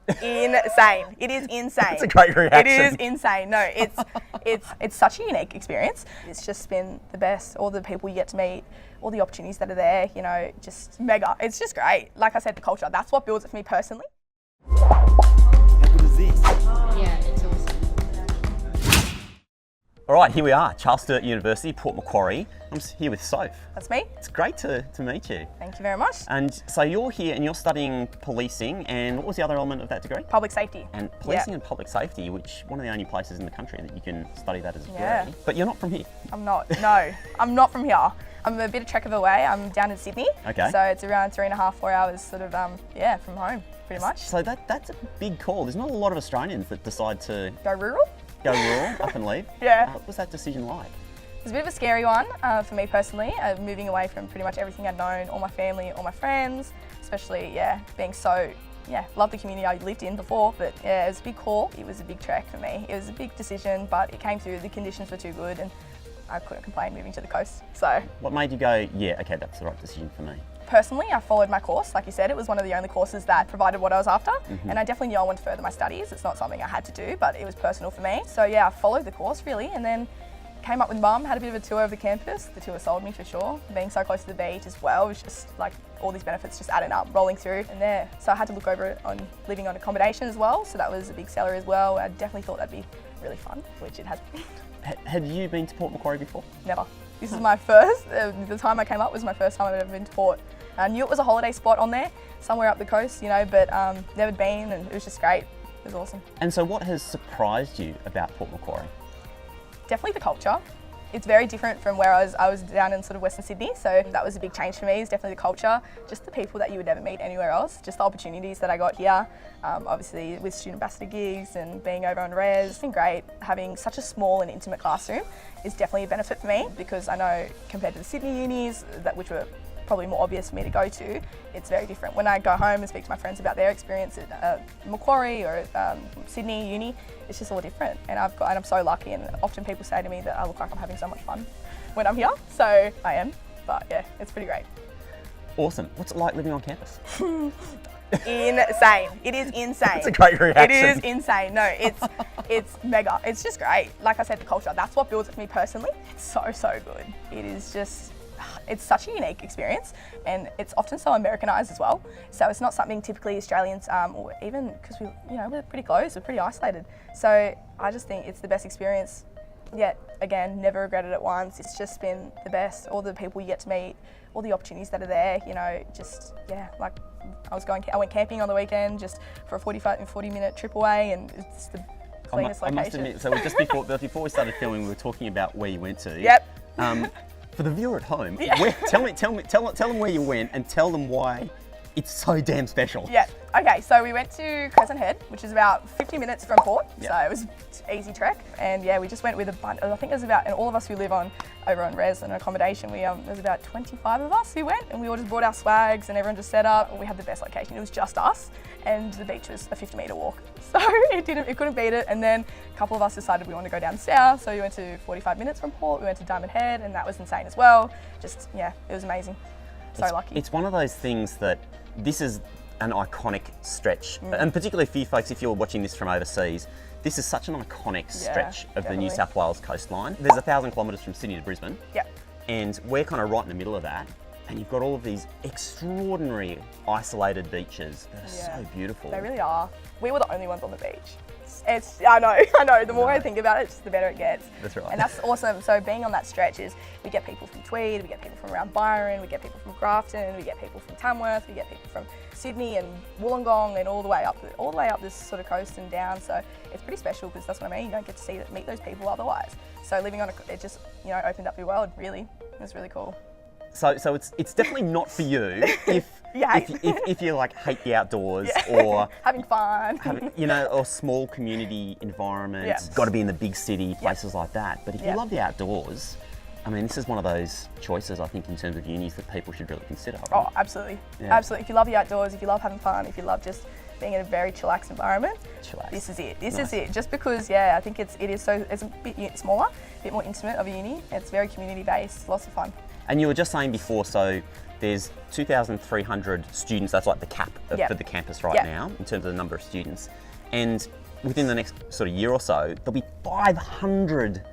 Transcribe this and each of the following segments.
Insane. It is insane. That's a great reaction. It is insane. No, it's such a unique experience. It's just been the best. All the people you get to meet, all the opportunities that are there, you know, just mega. It's just great. Like I said, the culture, that's what builds it for me personally. How good is this? Yeah, it's awesome. All right, here we are, Charles Sturt University, Port Macquarie. I'm here with Soph. That's me. It's great to meet you. Thank you very much. And so you're here and you're studying policing, and what was the other element of that degree? Public safety. And policing and public safety, which one of the only places in the country that you can study that as a degree. But you're not from here. I'm not, no. I'm not from here. I'm a bit of trek of away. I'm down in Sydney. Okay. So it's around 3.5, 4 hours sort of, from home, pretty much. So that's a big call. There's not a lot of Australians that decide to Go rural? go rural, up and leave. Yeah. What was that decision like? It was a bit of a scary one for me personally, moving away from pretty much everything I'd known, all my family, all my friends, especially, being so, loved the community I lived in before, but it was a big call. It was a big trek for me. It was a big decision, but it came through, the conditions were too good and I couldn't complain moving to the coast, so. What made you go, yeah, okay, that's the right decision for me? Personally, I followed my course. Like you said, it was one of the only courses that provided what I was after. And I definitely knew I wanted to further my studies. It's not something I had to do, but it was personal for me. So I followed the course really, and then came up with Mum, had a bit of a tour of the campus. The tour sold me for sure. Being so close to the beach as well was just like all these benefits just adding up, rolling through and there. So I had to look over it on living on accommodation as well. So that was a big seller as well. I definitely thought that'd be really fun, which it has been. Had you been to Port Macquarie before? Never. This is my first, the time I came up was my first time I've ever been to Port. I knew it was a holiday spot on there, somewhere up the coast, you know, but never been, and it was just great. It was awesome. And so what has surprised you about Port Macquarie? Definitely the culture. It's very different from where I was down in sort of Western Sydney, so that was a big change for me, is definitely the culture, just the people that you would never meet anywhere else, just the opportunities that I got here, obviously with student ambassador gigs and being over on res. It's been great. Having such a small and intimate classroom is definitely a benefit for me, because I know compared to the Sydney unis, which were probably more obvious for me to go to, it's very different. When I go home and speak to my friends about their experience at Macquarie or Sydney uni, it's just all different. And I'm so lucky, and often people say to me that I look like I'm having so much fun when I'm here, so I am, but yeah, it's pretty great. Awesome. What's it like living on campus? Insane. It is insane. That's a great reaction. It is insane. No, it's mega. It's just great. Like I said, the culture, that's what builds it for me personally. It's so good. It is just, it's such a unique experience, and it's often so Americanized as well. So it's not something typically Australians, or even because we're pretty close, we're pretty isolated. So I just think it's the best experience. Yet again, never regretted it once. It's just been the best. All the people you get to meet, all the opportunities that are there, you know, just like I went camping on the weekend just for a 40-minute trip away, and it's the cleanest location. I must admit, so just before we started filming, we were talking about where you went to. Yep. For the viewer at home, tell them where you went and tell them why it's so damn special. Yeah. Okay, so we went to Crescent Head, which is about 50 minutes from Port, so it was an easy trek. And we just went with a bunch. I think there's and all of us who live over on res and accommodation, there's about 25 of us who went, and we all just brought our swags, and everyone just set up. We had the best location. It was just us, and the beach was a 50-metre walk, so it couldn't beat it. And then a couple of us decided we wanted to go down south, so we went to 45 minutes from Port. We went to Diamond Head, and that was insane as well. Just it was amazing. So lucky. It's one of those things that this is an iconic stretch, and particularly for you folks, if you're watching this from overseas, this is such an iconic stretch of the New South Wales coastline. There's 1,000 kilometres from Sydney to Brisbane, and we're kind of right in the middle of that, and you've got all of these extraordinary isolated beaches that are so beautiful. They really are. We were the only ones on the beach. I know. The more I think about it, the better it gets. That's right. And that's awesome. So being on that stretch is, we get people from Tweed, we get people from around Byron, we get people from Grafton, we get people from Tamworth, we get people from Sydney and Wollongong, and all the way up this sort of coast and down. So it's pretty special, because that's what I mean. You don't get to meet those people otherwise. So living on it just opened up your world. Really, it was really cool. So it's definitely not for you if you like hate the outdoors or having fun, or small community environments. Got to be in the big city, places like that. But if you love the outdoors, I mean, this is one of those choices, I think, in terms of unis that people should really consider. Right? Oh, absolutely, absolutely. If you love the outdoors, if you love having fun, if you love just being in a very chillaxed environment, this is it. This is it. Just because, I think it's a bit smaller, a bit more intimate of a uni. It's very community based, lots of fun. And you were just saying before, so There's 2,300 students, that's like the cap for the campus right now in terms of the number of students. And within the next sort of year or so, there'll be 500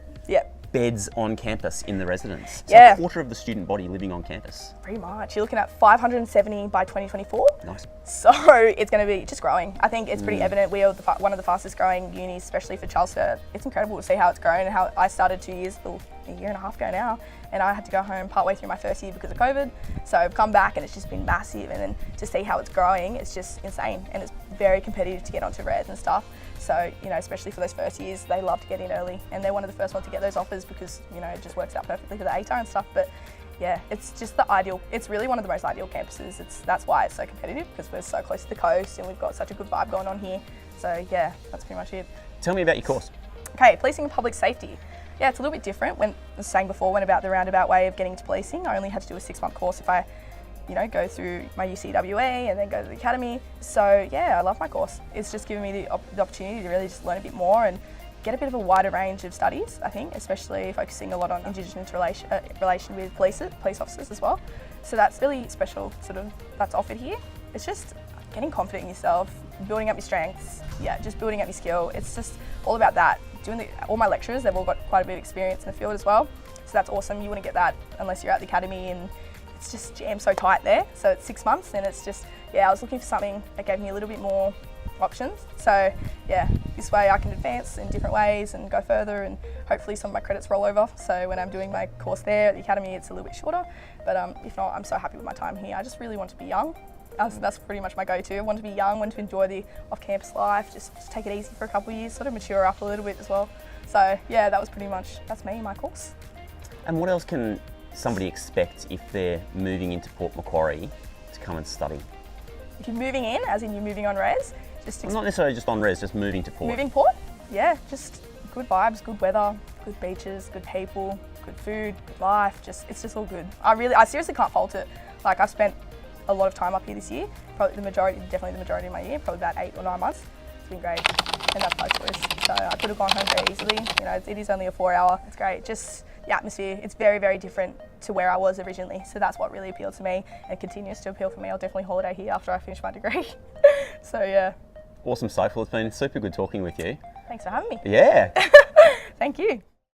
beds on campus in the residence. So a quarter of the student body living on campus. Pretty much. You're looking at 570 by 2024. Nice. So it's going to be just growing. I think it's pretty evident. We are one of the fastest growing unis, especially for Chelmsford. It's incredible to see how it's grown and how I started a year and a half ago now, and I had to go home partway through my first year because of COVID. So I've come back and it's just been massive, and then to see how it's growing, it's just insane, and it's very competitive to get onto res and stuff. So, you know, especially for those first years, they love to get in early, and they're one of the first ones to get those offers because, you know, it just works out perfectly for the ATAR and stuff. But yeah, it's just the ideal, it's really one of the most ideal campuses. That's why it's so competitive, because we're so close to the coast and we've got such a good vibe going on here. So yeah, that's pretty much it. Tell me about your course. Okay, policing and public safety. Yeah, it's a little bit different. When I was saying before, went about the roundabout way of getting into policing. I only had to do a 6-month course if I, you know, go through my UCWA and then go to the academy. So yeah, I love my course. It's just given me the opportunity to really just learn a bit more and get a bit of a wider range of studies, I think, especially focusing a lot on Indigenous relation with police officers as well. So that's really special, sort of, that's offered here. It's just getting confident in yourself, building up your strengths, just building up your skill. It's just all about that. All my lecturers, they've all got quite a bit of experience in the field as well. So that's awesome. You wouldn't get that unless you're at the academy, and it's just jammed so tight there. So it's 6 months, and it's just, I was looking for something that gave me a little bit more options. So yeah, this way I can advance in different ways and go further, and hopefully some of my credits roll over. So when I'm doing my course there at the academy, it's a little bit shorter. But if not, I'm so happy with my time here. I just really want to be young. That's pretty much my go-to. I want to be young, want to enjoy the off-campus life, just take it easy for a couple of years, sort of mature up a little bit as well. So yeah, that's me, my course. And what else can somebody expect if they're moving into Port Macquarie to come and study? If you're moving in, as in you're moving on res, not necessarily just on res, just moving to Port. Moving Port? Yeah, just good vibes, good weather, good beaches, good people, good food, good life. It's just all good. I seriously can't fault it. Like, I've spent a lot of time up here this year. Definitely the majority of my year, probably about 8 or 9 months. It's been great, and that's my choice. So I could have gone home very easily. You know, it is only a 4-hour. It's great. Just the atmosphere. It's very, very different to where I was originally. So that's what really appealed to me and continues to appeal for me. I'll definitely holiday here after I finish my degree. So yeah. Awesome, Soph. Well, it's been super good talking with you. Thanks for having me. Yeah. Thank you.